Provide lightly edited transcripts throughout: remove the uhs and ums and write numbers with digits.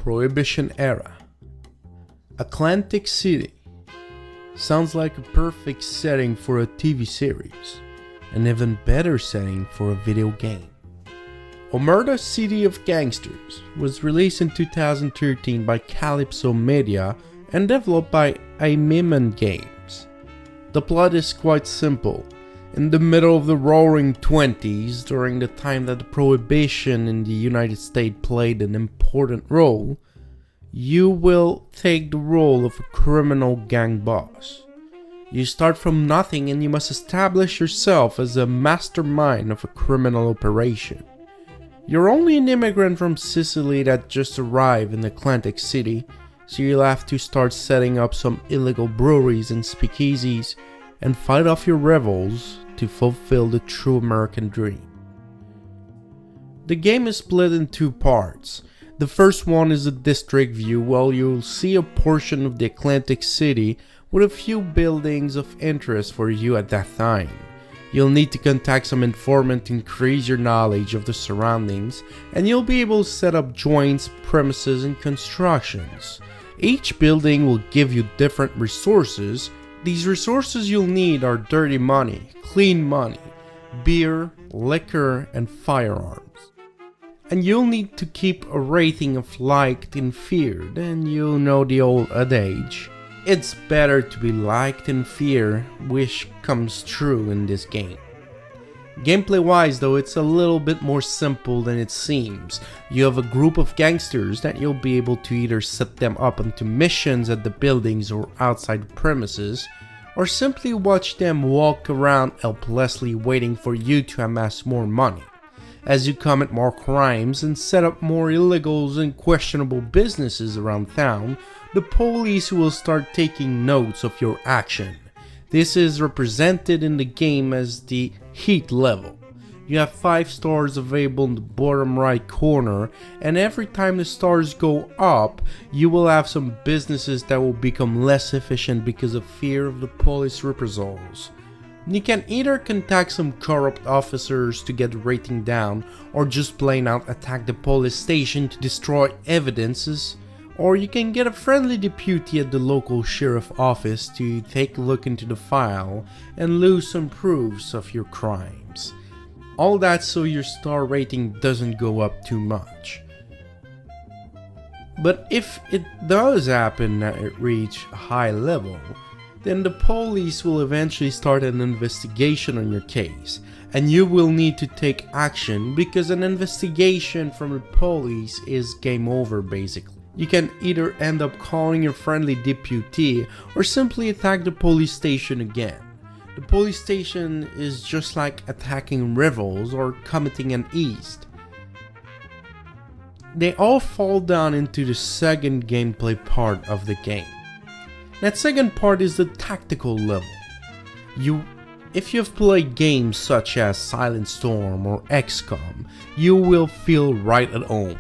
Prohibition era. Atlantic City sounds like a perfect setting for a TV series, an even better setting for a video game. Omerta City of Gangsters was released in 2013 by Calypso Media and developed by Aimiman Games. The plot is quite simple. In the middle of the roaring 20s, during the time that the Prohibition in the United States played an important role, you will take the role of a criminal gang boss. You start from nothing and you must establish yourself as a mastermind of a criminal operation. You're only an immigrant from Sicily that just arrived in Atlantic City, so you'll have to start setting up some illegal breweries and speakeasies and fight off your rivals to fulfill the true American dream. The game is split in two parts. The first one is a district view, while you'll see a portion of the Atlantic City with a few buildings of interest for you at that time. You'll need to contact some informant to increase your knowledge of the surroundings, and you'll be able to set up joints, premises, and constructions. Each building will give you different resources. These resources you'll need are dirty money, clean money, beer, liquor, and firearms. And you'll need to keep a rating of liked and feared, and you'll know the old adage, it's better to be liked and feared, which comes true in this game. Gameplay wise though, it's a little bit more simple than it seems. You have a group of gangsters that you'll be able to either set them up onto missions at the buildings or outside the premises, or simply watch them walk around helplessly waiting for you to amass more money. As you commit more crimes and set up more illegals and questionable businesses around town, the police will start taking notes of your action. This is represented in the game as the heat level. You have 5 stars available in the bottom right corner, and every time the stars go up, you will have some businesses that will become less efficient because of fear of the police reprisals. You can either contact some corrupt officers to get the rating down, or just plain out attack the police station to destroy evidences, or you can get a friendly deputy at the local sheriff office to take a look into the file and lose some proofs of your crimes. All that so your star rating doesn't go up too much. But if it does happen that it reach a high level, then the police will eventually start an investigation on your case, and you will need to take action because an investigation from the police is game over basically. You can either end up calling your friendly deputy or simply attack the police station again. The police station is just like attacking rivals or committing an east. They all fall down into the second gameplay part of the game. That second part is the tactical level. If you've played games such as Silent Storm or XCOM, you will feel right at home.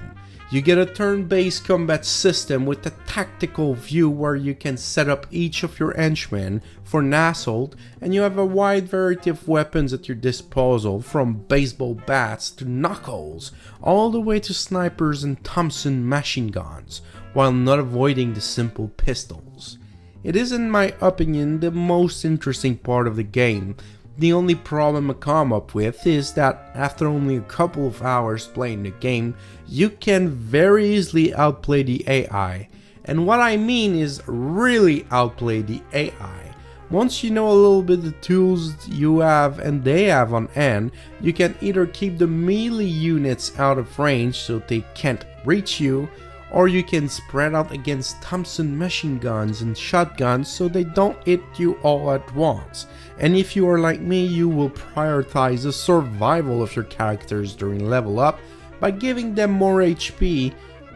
You get a turn-based combat system with a tactical view where you can set up each of your henchmen for an assault, and you have a wide variety of weapons at your disposal, from baseball bats to knuckles, all the way to snipers and Thompson machine guns, while not avoiding the simple pistols. It is, in my opinion, the most interesting part of the game. The only problem I come up with is that after only a couple of hours playing the game, you can very easily outplay the AI. And what I mean is really outplay the AI. Once you know a little bit the tools you have and they have on hand, you can either keep the melee units out of range so they can't reach you, or you can spread out against Thompson machine guns and shotguns so they don't hit you all at once. And if you are like me, you will prioritize the survival of your characters during level up by giving them more HP.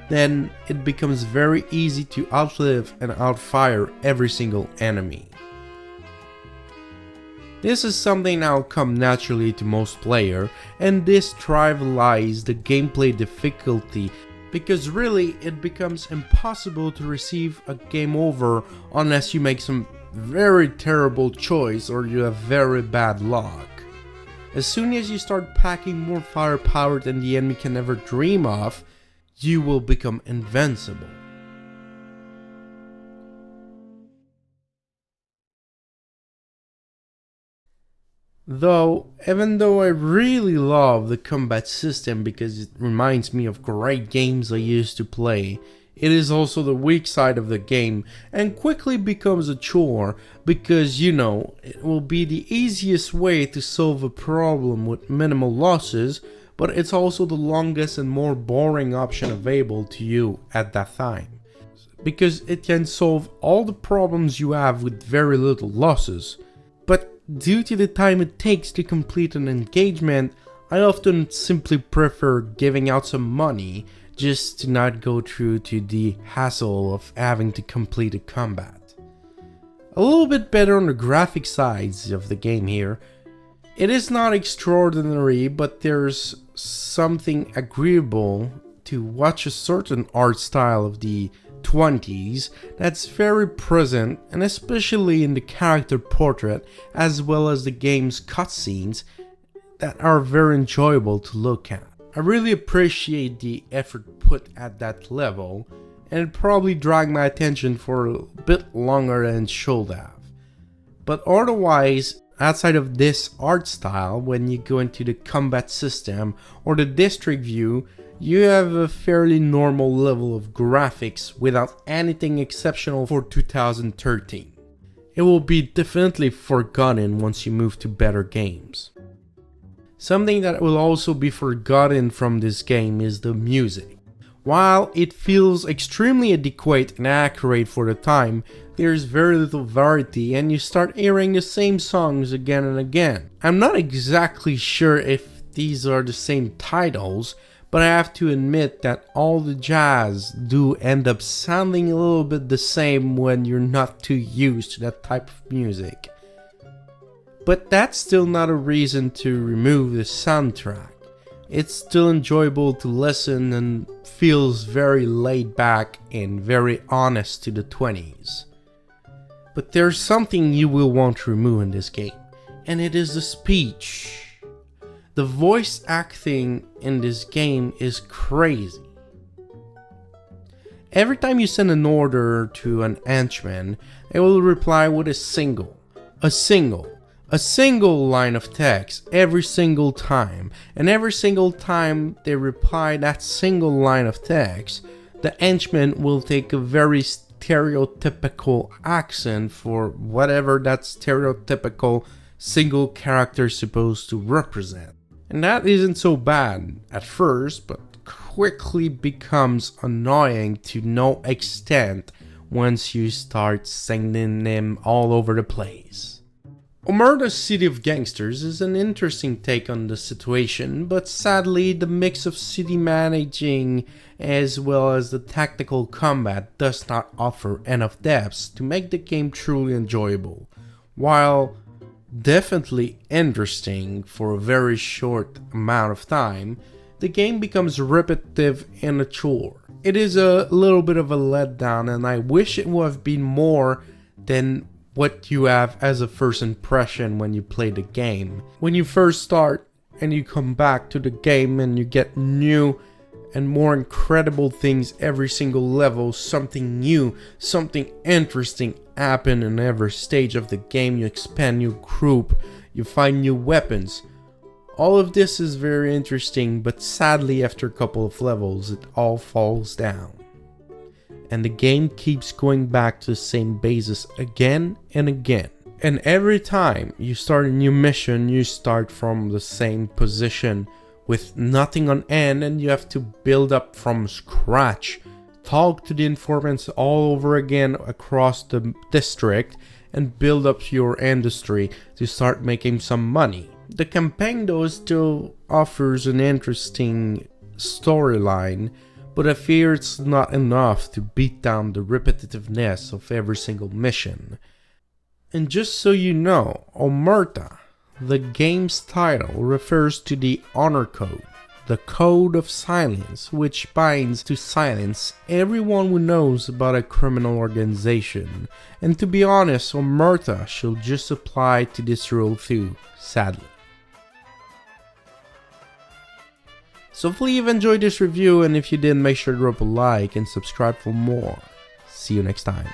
Then it becomes very easy to outlive and outfire every single enemy. This is something that will come naturally to most players, and this trivializes the gameplay difficulty, because really it becomes impossible to receive a game over unless you make some very terrible choice or you have very bad luck. As soon as you start packing more firepower than the enemy can ever dream of, you will become invincible. Even though I really love the combat system because it reminds me of great games I used to play, it is also the weak side of the game and quickly becomes a chore because, it will be the easiest way to solve a problem with minimal losses, but it's also the longest and more boring option available to you at that time. Because it can solve all the problems you have with very little losses. But due to the time it takes to complete an engagement, I often simply prefer giving out some money just to not go through to the hassle of having to complete a combat. A little bit better on the graphic sides of the game here. It is not extraordinary, but there's something agreeable to watch a certain art style of the 20s that's very present, and especially in the character portrait as well as the game's cutscenes that are very enjoyable to look at. I really appreciate the effort put at that level, and it probably dragged my attention for a bit longer than it should have. But otherwise, outside of this art style, when you go into the combat system or the district view, you have a fairly normal level of graphics without anything exceptional for 2013. It will be definitely forgotten once you move to better games. Something that will also be forgotten from this game is the music. While it feels extremely adequate and accurate for the time, there's very little variety and you start hearing the same songs again and again. I'm not exactly sure if these are the same titles, but I have to admit that all the jazz do end up sounding a little bit the same when you're not too used to that type of music. But that's still not a reason to remove the soundtrack. It's still enjoyable to listen and feels very laid back and very honest to the 20s. But there's something you will want to remove in this game, and it is the speech. The voice acting in this game is crazy. Every time you send an order to an henchman, it will reply with a single line of text every single time. And every single time they reply that single line of text, the henchman will take a very stereotypical accent for whatever that stereotypical single character is supposed to represent. And that isn't so bad at first, but quickly becomes annoying to no extent once you start singing them all over the place. Omerta's City of Gangsters is an interesting take on the situation, but sadly the mix of city managing as well as the tactical combat does not offer enough depth to make the game truly enjoyable. While definitely interesting for a very short amount of time, the game becomes repetitive and a chore. It is a little bit of a letdown, and I wish it would have been more than what you have as a first impression when you play the game. When you first start and you come back to the game and you get new and more incredible things every single level, something new, something interesting happen in every stage of the game. You expand new group, you find new weapons. All of this is very interesting, but sadly after a couple of levels it all falls down. And the game keeps going back to the same basis again and again. And every time you start a new mission, you start from the same position with nothing on end, and you have to build up from scratch, talk to the informants all over again across the district, and build up your industry to start making some money. The campaign though still offers an interesting storyline, but I fear it's not enough to beat down the repetitiveness of every single mission. And just so you know, Omerta, the game's title, refers to the honor code, the code of silence, which binds to silence everyone who knows about a criminal organization. And to be honest, Omerta should just apply to this rule too, sadly. So hopefully you've enjoyed this review, and if you did, make sure to drop a like and subscribe for more. See you next time.